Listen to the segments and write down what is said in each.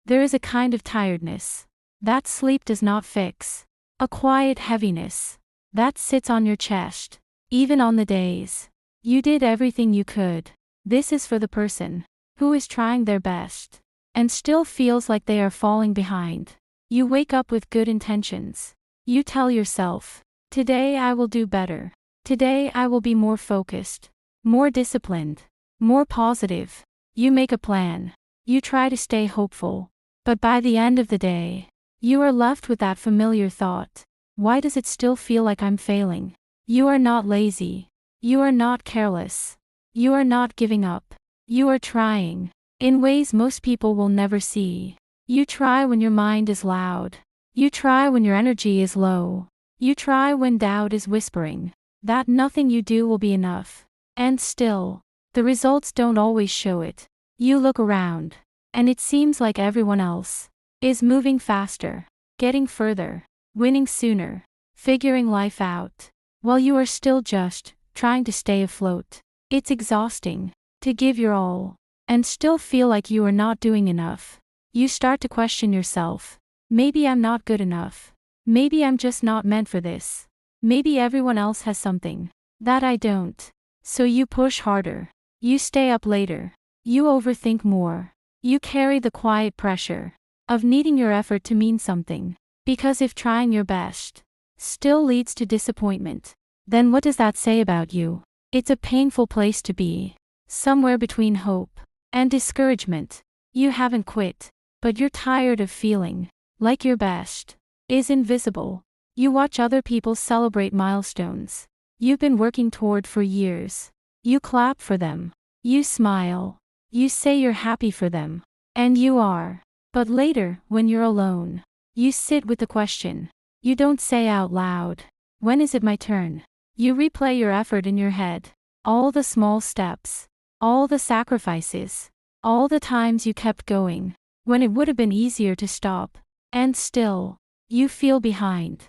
There is a kind of tiredness that sleep does not fix. A quiet heaviness that sits on your chest, even on the days you did everything you could. This is for the person who is trying their best and still feels like they are falling behind. You wake up with good intentions. You tell yourself, today I will do better. Today I will be more focused, more disciplined, more positive. You make a plan. You try to stay hopeful. But by the end of the day, you are left with that familiar thought. Why does it still feel like I'm failing? You are not lazy. You are not careless. You are not giving up. You are trying in ways most people will never see. You try when your mind is loud. You try when your energy is low. You try when doubt is whispering that nothing you do will be enough. And still, the results don't always show it. You look around, and it seems like everyone else is moving faster, getting further, winning sooner, figuring life out, while you are still just trying to stay afloat. It's exhausting to give your all and still feel like you are not doing enough. You start to question yourself. Maybe I'm not good enough. Maybe I'm just not meant for this. Maybe everyone else has something that I don't. So you push harder. You stay up later. You overthink more. You carry the quiet pressure of needing your effort to mean something. Because if trying your best still leads to disappointment, then what does that say about you? It's a painful place to be. Somewhere between hope and discouragement. You haven't quit, but you're tired of feeling like your best is invisible. You watch other people celebrate milestones you've been working toward for years. You clap for them. You smile. You say you're happy for them. And you are. But later, when you're alone, you sit with the question. You don't say out loud, when is it my turn? You replay your effort in your head. All the small steps. All the sacrifices. All the times you kept going, when it would have been easier to stop. And still, you feel behind.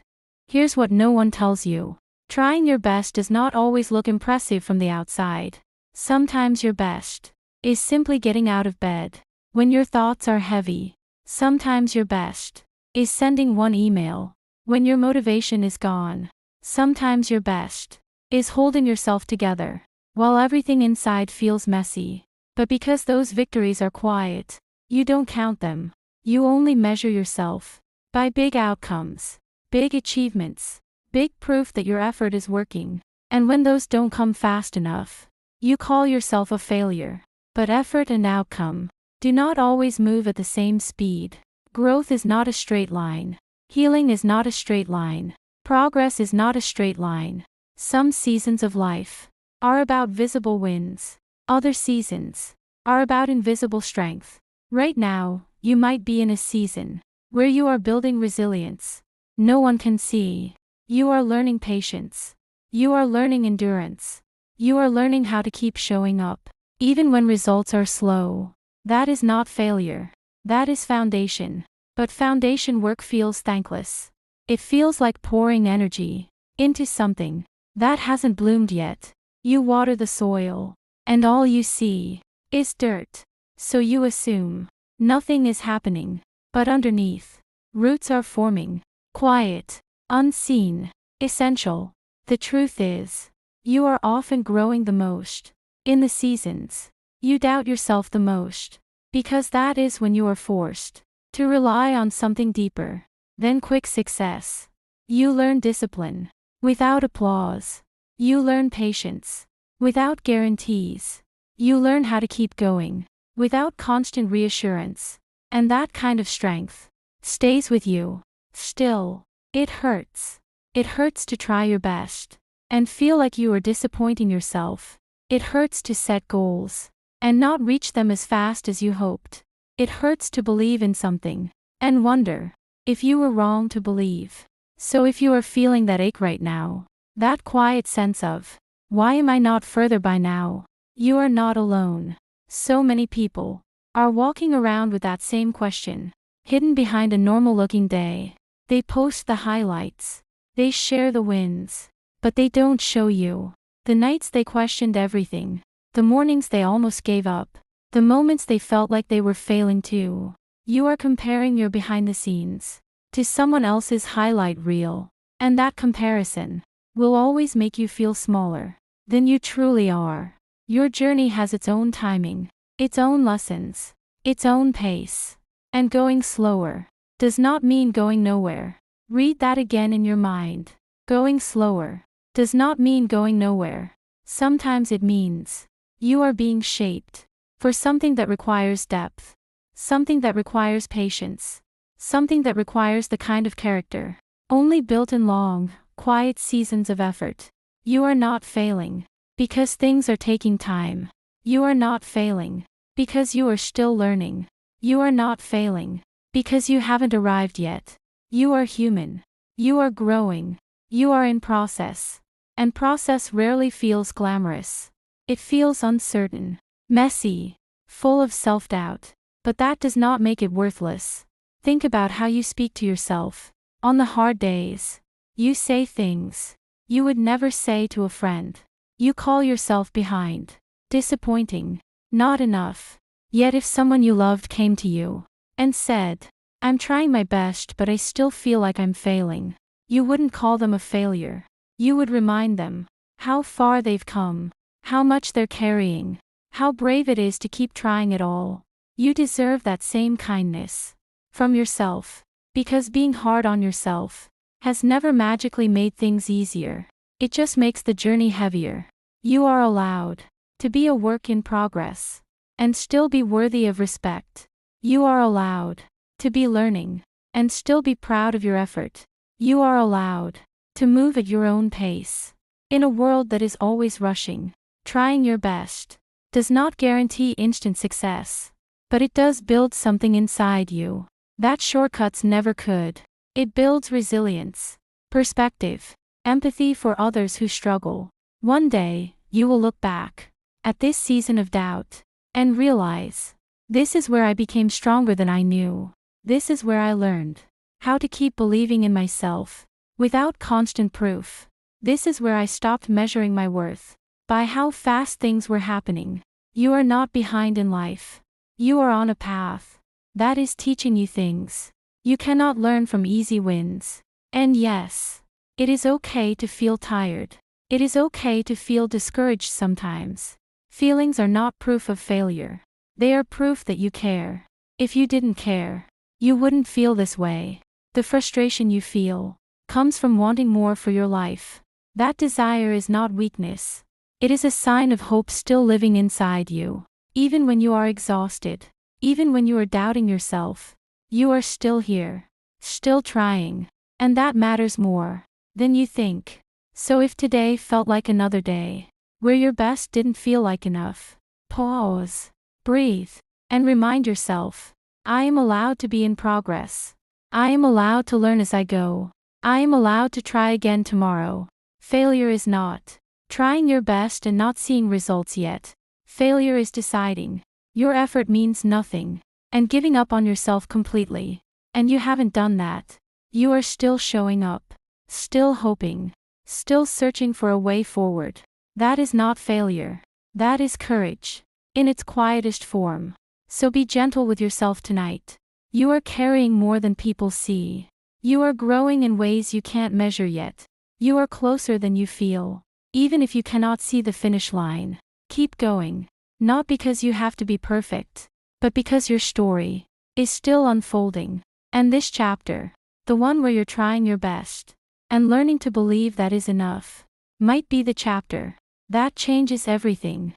Here's what no one tells you. Trying your best does not always look impressive from the outside. Sometimes your best is simply getting out of bed when your thoughts are heavy. Sometimes your best is sending one email when your motivation is gone. Sometimes your best is holding yourself together while everything inside feels messy. But because those victories are quiet, you don't count them. You only measure yourself by big outcomes, big achievements, big proof that your effort is working. And when those don't come fast enough, you call yourself a failure. But effort and outcome do not always move at the same speed. Growth is not a straight line. Healing is not a straight line. Progress is not a straight line. Some seasons of life are about visible wins. Other seasons are about invisible strength. Right now, you might be in a season where you are building resilience. No one can see. You are learning patience. You are learning endurance. You are learning how to keep showing up, even when results are slow. That is not failure. That is foundation. But foundation work feels thankless. It feels like pouring energy into something that hasn't bloomed yet. You water the soil, and all you see is dirt. So you assume nothing is happening. But underneath, roots are forming. Quiet, unseen, essential. The truth is, you are often growing the most in the seasons you doubt yourself the most. Because that is when you are forced to rely on something deeper than quick success. You learn discipline without applause. You learn patience without guarantees. You learn how to keep going without constant reassurance. And that kind of strength stays with you. Still, it hurts. It hurts to try your best and feel like you are disappointing yourself. It hurts to set goals and not reach them as fast as you hoped. It hurts to believe in something and wonder if you were wrong to believe. So if you are feeling that ache right now, that quiet sense of, why am I not further by now? You are not alone. So many people are walking around with that same question, hidden behind a normal-looking day. They post the highlights. They share the wins. But they don't show you the nights they questioned everything, the mornings they almost gave up, the moments they felt like they were failing too. You are comparing your behind the scenes to someone else's highlight reel. And that comparison will always make you feel smaller than you truly are. Your journey has its own timing, its own lessons, its own pace. And going slower does not mean going nowhere. Read that again in your mind. Going slower does not mean going nowhere. Sometimes it means you are being shaped for something that requires depth, something that requires patience, something that requires the kind of character only built in long, quiet seasons of effort. You are not failing because things are taking time. You are not failing because you are still learning. You are not failing because you haven't arrived yet. You are human. You are growing. You are in process. And process rarely feels glamorous. It feels uncertain, messy, full of self-doubt. But that does not make it worthless. Think about how you speak to yourself. On the hard days, you say things you would never say to a friend. You call yourself behind, disappointing, not enough. Yet if someone you loved came to you and said, "I'm trying my best but I still feel like I'm failing," you wouldn't call them a failure. You would remind them how far they've come, how much they're carrying, how brave it is to keep trying it all. You deserve that same kindness from yourself. Because being hard on yourself has never magically made things easier. It just makes the journey heavier. You are allowed to be a work in progress and still be worthy of respect. You are allowed to be learning and still be proud of your effort. You are allowed to move at your own pace. In a world that is always rushing, trying your best does not guarantee instant success, but it does build something inside you that shortcuts never could. It builds resilience, perspective, empathy for others who struggle. One day, you will look back at this season of doubt and realize, this is where I became stronger than I knew. This is where I learned how to keep believing in myself without constant proof. This is where I stopped measuring my worth by how fast things were happening. You are not behind in life. You are on a path that is teaching you things you cannot learn from easy wins. And yes, it is okay to feel tired. It is okay to feel discouraged sometimes. Feelings are not proof of failure. They are proof that you care. If you didn't care, you wouldn't feel this way. The frustration you feel comes from wanting more for your life. That desire is not weakness. It is a sign of hope still living inside you. Even when you are exhausted, even when you are doubting yourself, you are still here, still trying, and that matters more than you think. So if today felt like another day, where your best didn't feel like enough, pause, breathe, and remind yourself, I am allowed to be in progress. I am allowed to learn as I go. I am allowed to try again tomorrow. Failure is not trying your best and not seeing results yet. Failure is deciding your effort means nothing and giving up on yourself completely. And you haven't done that. You are still showing up, still hoping, still searching for a way forward. That is not failure. That is courage in its quietest form. So be gentle with yourself tonight. You are carrying more than people see. You are growing in ways you can't measure yet. You are closer than you feel. Even if you cannot see the finish line, keep going. Not because you have to be perfect, but because your story is still unfolding. And this chapter, the one where you're trying your best and learning to believe that is enough, might be the chapter that changes everything.